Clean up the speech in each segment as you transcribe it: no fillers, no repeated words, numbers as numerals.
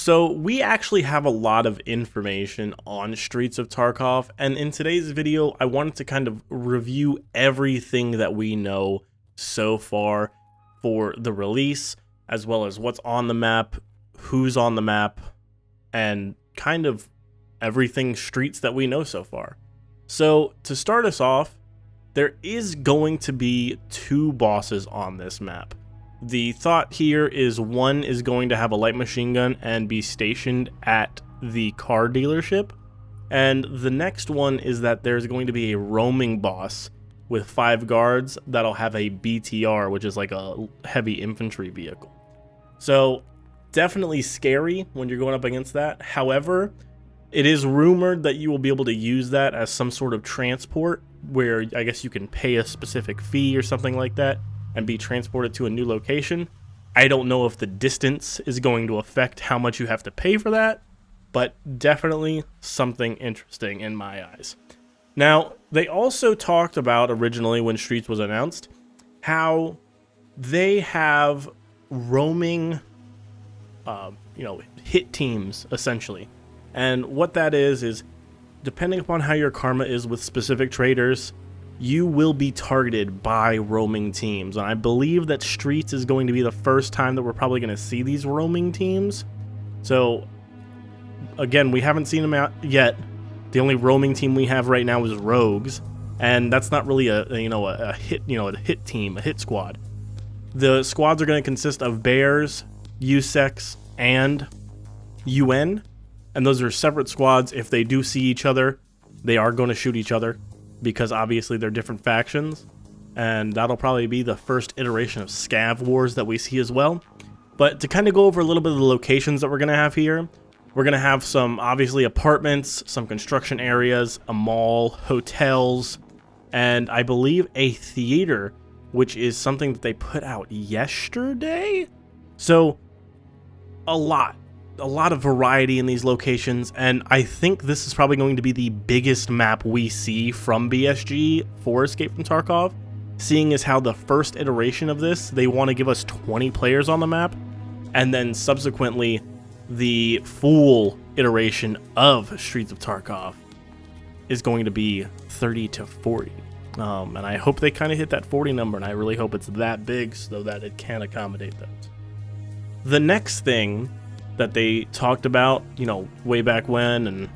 So we actually have a lot of information on Streets of Tarkov, and in today's video I wanted to kind of review everything that we know so far for the release, as well as what's on the map, who's on the map, and kind of everything Streets that we know so far. So to start us off, there is going to be 2 bosses on this map. The thought here is one is going to have a light machine gun and be stationed at the car dealership, and the next one is that there's going to be a roaming boss with 5 guards that'll have a BTR, which is like a heavy infantry vehicle. So definitely scary when you're going up against that. However, it is rumored that you will be able to use that as some sort of transport, where I guess you can pay a specific fee or something like that and be transported to a new location. I don't know if the distance is going to affect how much you have to pay for that, but definitely something interesting in my eyes. Now, they also talked about originally when Streets was announced, how they have roaming, hit teams essentially. And what that is depending upon how your karma is with specific traders, you will be targeted by roaming teams. And I believe that Streets is going to be the first time that we're probably going to see these roaming teams. So again, we haven't seen them out yet. The only roaming team we have right now is Rogues, and that's not really a hit team, a hit squad. The squads are going to consist of Bears, USEX, and UN, and those are separate squads. If they do see each other, they are going to shoot each other, because obviously they're different factions, and that'll probably be the first iteration of Scav Wars that we see as well. But to kind of go over a little bit of the locations that we're going to have here, we're going to have some, obviously, apartments, some construction areas, a mall, hotels, and I believe a theater, which is something that they put out yesterday. So a lot of variety in these locations, and I think this is probably going to be the biggest map we see from BSG for Escape from Tarkov, seeing as how the first iteration of this, they want to give us 20 players on the map, and then subsequently the full iteration of Streets of Tarkov is going to be 30 to 40. And I hope they kind of hit that 40 number, and I really hope it's that big so that it can accommodate that. The next thing that they talked about, way back when, and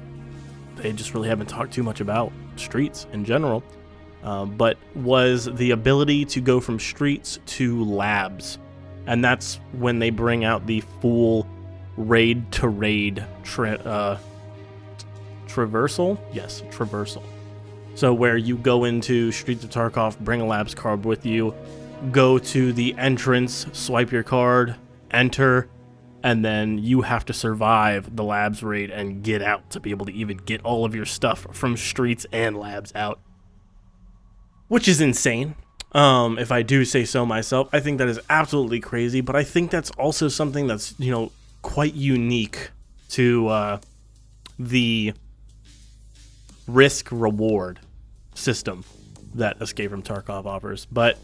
they just really haven't talked too much about Streets in general, but was the ability to go from Streets to labs. And that's when they bring out the full raid to raid traversal. Yes, traversal. So where you go into Streets of Tarkov, bring a labs card with you, go to the entrance, swipe your card, enter, and then you have to survive the labs raid and get out to be able to even get all of your stuff from Streets and labs out, which is insane. If I do say so myself, I think that is absolutely crazy, but I think that's also something that's, quite unique to the risk-reward system that Escape from Tarkov offers. But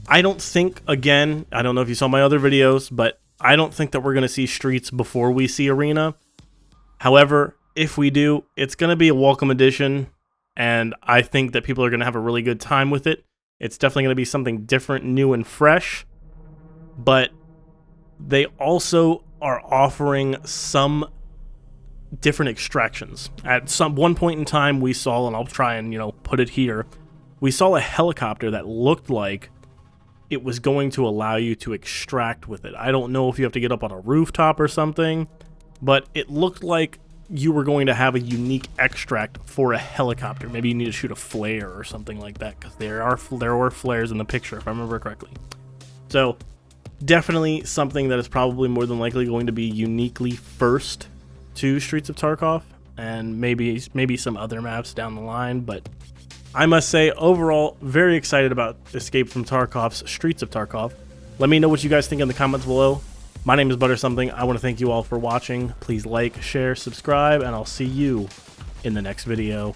I don't think, again, I don't know if you saw my other videos, but I don't think that we're going to see Streets before we see Arena. However, if we do, it's going to be a welcome addition, and I think that people are going to have a really good time with it. It's definitely going to be something different, new, and fresh, but they also are offering some different extractions. At one point in time, we saw, and I'll try and, put it here, we saw a helicopter that looked like it was going to allow you to extract with it. I don't know if you have to get up on a rooftop or something, but it looked like you were going to have a unique extract for a helicopter. Maybe you need to shoot a flare or something like that, because there were flares in the picture, if I remember correctly. So definitely something that is probably more than likely going to be uniquely first to Streets of Tarkov, and maybe some other maps down the line. But I must say, overall, very excited about Escape from Tarkov's Streets of Tarkov. Let me know what you guys think in the comments below. My name is Butter Something. I want to thank you all for watching. Please like, share, subscribe, and I'll see you in the next video.